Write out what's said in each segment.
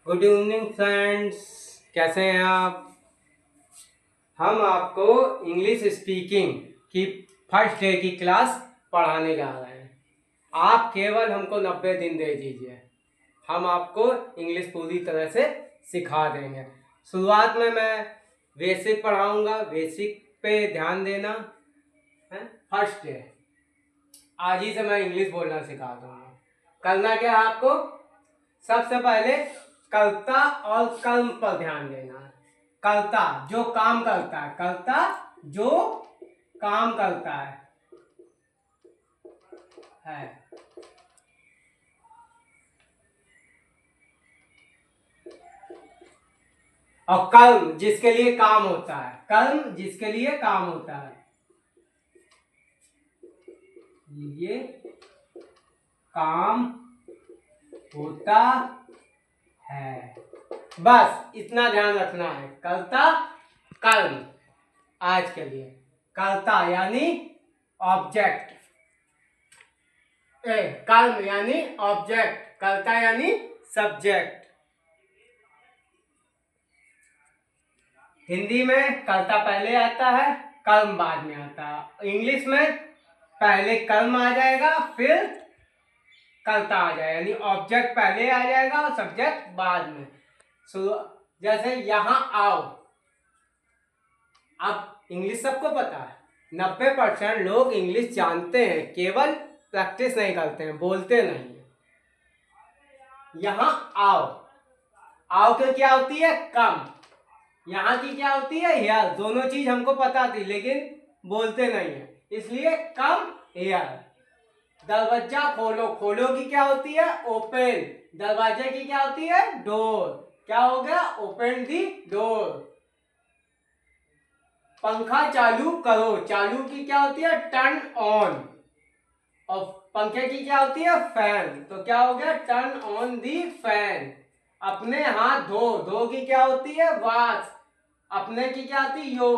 Good evening friends, कैसे हैं आप। हम आपको इंग्लिश स्पीकिंग की फर्स्ट डे की क्लास पढ़ाने जा रहे हैं। आप केवल हमको 90 दिन दे दीजिए, हम आपको इंग्लिश पूरी तरह से सिखा देंगे। शुरुआत में मैं बेसिक पढ़ाऊंगा, बेसिक पे ध्यान देना है। फर्स्ट डे आज ही से मैं इंग्लिश बोलना सिखा दूंगा। करना क्या है आपको, सबसे पहले कर्ता और कर्म पर ध्यान देना है। कर्ता जो काम करता है, कर्ता जो काम करता है। और कर्म जिसके लिए काम होता है, कर्म जिसके लिए काम होता है, ये काम होता है। बस इतना ध्यान रखना है। कर्ता कर्म आज के लिए, कर्ता यानी ऑब्जेक्ट, कर्म यानी ऑब्जेक्ट, कर्ता यानी सब्जेक्ट। हिंदी में कर्ता पहले आता है, कर्म बाद में आता है। इंग्लिश में पहले कर्म आ जाएगा, फिर कर्ता आ जाएगा, यानी ऑब्जेक्ट पहले आ जाएगा और सब्जेक्ट बाद में। जैसे यहां आओ, अब इंग्लिश सबको पता है, 90% लोग इंग्लिश जानते हैं, केवल प्रैक्टिस नहीं करते हैं, बोलते नहीं है। यहां आओ, आओ की क्या होती है, कम। यहाँ की क्या होती है, हेयर। दोनों चीज हमको पता थी लेकिन बोलते नहीं है, इसलिए कम हेयर। दरवाजा खोलो, खोलो की क्या होती है, ओपन। दरवाजे की क्या होती है, डोर। क्या हो गया, ओपन दी डोर। पंखा चालू करो, चालू की क्या होती है, टर्न ऑन। और पंखे की क्या होती है, फैन। तो क्या हो गया, टर्न ऑन दी फैन। अपने हाथ धो, धो की क्या होती है, वॉश। अपने की क्या होती है, यो।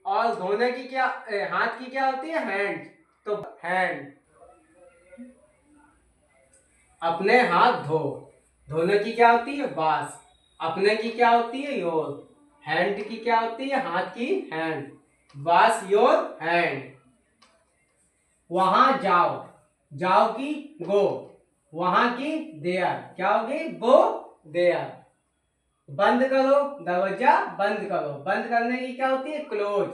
और धोने की क्या, हाथ की क्या होती है, हैंड। तो हैंड, अपने हाथ धो। धोने की क्या होती है, वॉश। अपने की क्या होती है, योर। हैंड की क्या होती है, हाथ की, हैंड। Wash your hand. वहां जाओ, जाओ की गो। वहां की देयर, क्या होगी, गो देयर। बंद करो, दरवाजा बंद करो। बंद करने की क्या होती है, क्लोज।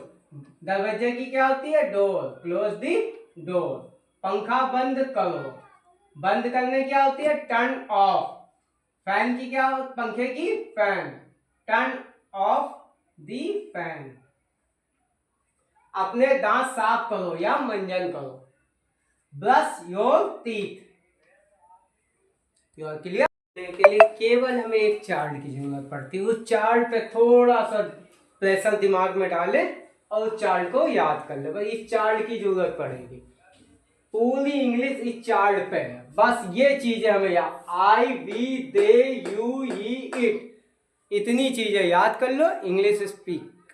दरवाजे की क्या होती है, डोर। Close the door. पंखा बंद करो, बंद करने की क्या होती है, टर्न ऑफ। फैन की क्या, पंखे की, fan. Turn of the fan. अपने दांत साफ करो या मंजन करो। Brush your teeth. Your clear के लिए केवल हमें एक चार्ट की जरूरत पड़ती है। उस चार्ट पे थोड़ा सा प्रेशर दिमाग में डाले और उस चार्ट को याद कर ले। बस इस चार्ट की जरूरत पड़ेगी, पूरी इंग्लिश इस चार्ट पे है। बस ये चीजें हमें याद, I we they you he it, इतनी चीजें याद कर लो। English speak.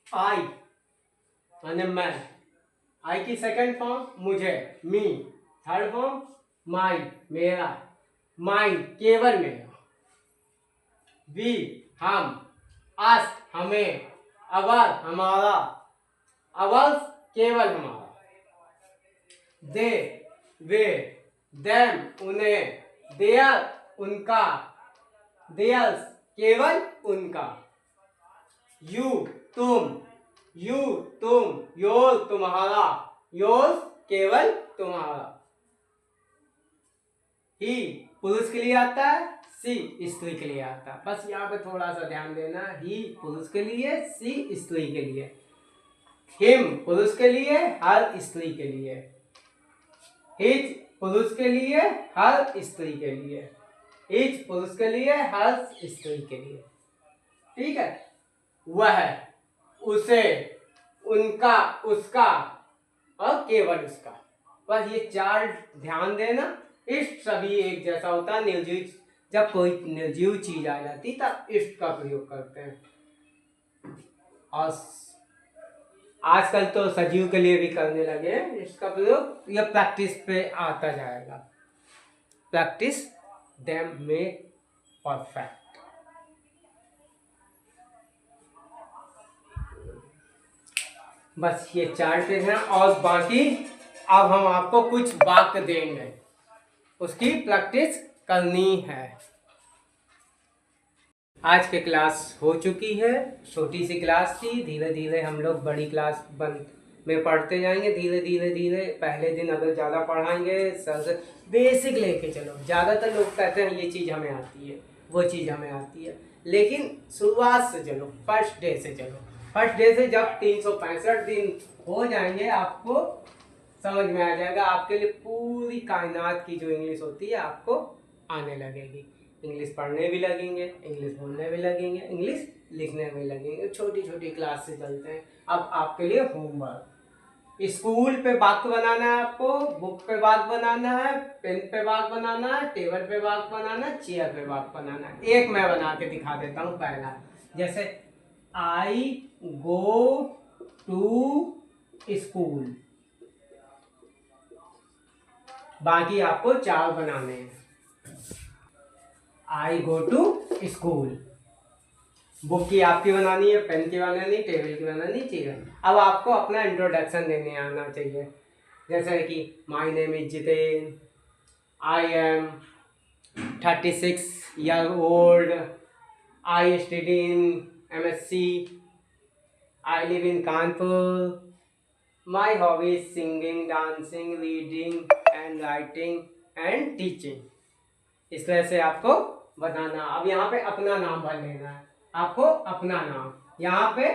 आई माने मैं, आई की सेकंड फॉर्म मुझे, मी। थर्ड फॉर्म माई, मेरा। माइंड, केवल मेरा। वी, हम। अस, हमें। अवर, हमारा। अवर्स, केवल हमारा। दे, वे। देम, उन्हें। देयर, उनका। देयर्स, केवल उनका। यू, तुम। यू, तुम। योर, तुम्हारा। योर्स, केवल तुम्हारा। ही पुरुष के लिए आता है, सी स्त्री के लिए आता है। बस यहाँ पे थोड़ा सा ध्यान देना, ही पुरुष के लिए, सी स्त्री के लिए। हिम पुरुष के लिए, हर स्त्री के लिए। हिज पुरुष के लिए, हर स्त्री के लिए। हिज पुरुष के लिए, हर स्त्री के लिए। ठीक है। वह, उसे, उनका, उसका और केवल उसका। बस ये चार ध्यान देना। इष्ट सभी एक जैसा होता है। निर्जीव, जब कोई निर्जीव चीज आ जाती तब इष्ट का प्रयोग करते हैं। और आजकल तो सजीव के लिए भी करने लगे हैं इसका प्रयोग। यह प्रैक्टिस पे आता जाएगा। Practice them make perfect. बस ये 4 पेज हैं और बाकी अब हम आपको कुछ वाक्य देंगे, उसकी प्रैक्टिस करनी है। आज की क्लास हो चुकी है, छोटी सी क्लास थी, धीरे धीरे हम लोग बड़ी क्लास में पढ़ते जाएंगे। धीरे धीरे धीरे पहले दिन अगर ज़्यादा पढ़ाएंगे, सबसे बेसिक लेके चलो। ज़्यादातर लोग कहते हैं ये चीज़ हमें आती है, वो चीज़ हमें आती है, लेकिन शुरुआत से चलो, फर्स्ट डे से चलो। फर्स्ट डे से जब 365 दिन हो जाएंगे, आपको समझ में आ जाएगा। आपके लिए पूरी कायनात की जो इंग्लिश होती है आपको आने लगेगी। इंग्लिश पढ़ने भी लगेंगे, इंग्लिश बोलने भी लगेंगे, इंग्लिश लिखने भी लगेंगे। छोटी छोटी क्लास से चलते हैं। अब आपके लिए होमवर्क, स्कूल पे वाक्य बनाना है आपको, बुक पे वाक्य बनाना है, पेन पे वाक्य बनाना है, टेबल पे वाक्य बनाना है, चेयर पे वाक्य बनाना है। एक मैं बना के दिखा देता हूँ। पहला जैसे आई गो टू स्कूल, बाकी आपको 4 बनाने हैं। आई गो टू स्कूल, बुक की आपकी बनानी है, पेन की बनानी, टेबल की बनानी चाहिए। अब आपको अपना इंट्रोडक्शन देने आना चाहिए। जैसे कि my name is Jiten, I am 36 year old, I study in MSc, I live in Kanpur, my hobby is singing, dancing, reading and writing and teaching. इस तरह से आपको बताना। अब यहाँ पे अपना नाम भर लेना है आपको, अपना नाम, यहाँ पे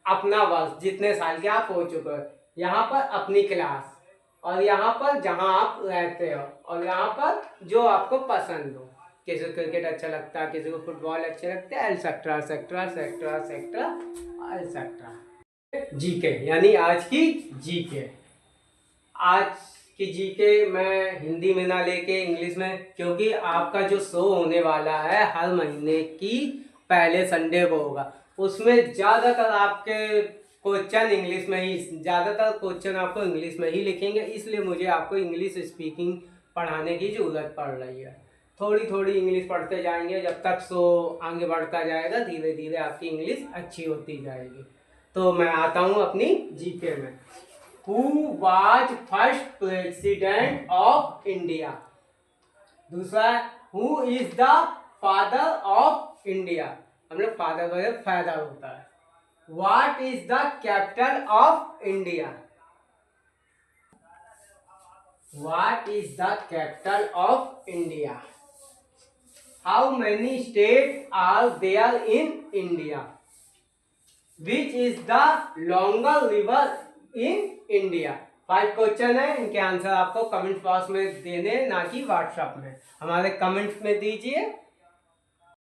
अपना वर्ष, जितने साल के आप हो चुके हो, यहाँ पर अपनी क्लास, और यहाँ पर जहाँ आप रहते हो, और यहाँ पर जो आपको पसंद हो। किसी को क्रिकेट अच्छा लगता है, किसी को फुटबॉल अच्छा लगता है, etcetera etcetera etcetera etcetera etcetera. GK यानी आज की जीके। आज की जीके मैं हिंदी में ना लेके इंग्लिश में, क्योंकि आपका जो शो होने वाला है हर महीने की पहले संडे को होगा, उसमें ज़्यादातर आपके क्वेश्चन इंग्लिश में ही, ज़्यादातर क्वेश्चन आपको इंग्लिश में ही लिखेंगे। इसलिए मुझे आपको इंग्लिश स्पीकिंग पढ़ाने की ज़रूरत पड़ रही है। थोड़ी थोड़ी इंग्लिश पढ़ते जाएंगे, जब तक शो आगे बढ़ता जाएगा धीरे धीरे आपकी इंग्लिश अच्छी होती जाएगी। तो मैं आता हूँ अपनी जीके में। Who was first president of India? दूसरा, Who is the father of India? हम लोग फादर का फादर होता है। What is the capital of India? What is the capital of India? How many states are there in India? Which is the longer river in India? 5 question है, इनके answer आपको comment box में देने, ना कि WhatsApp में। हमारे comments में दीजिए।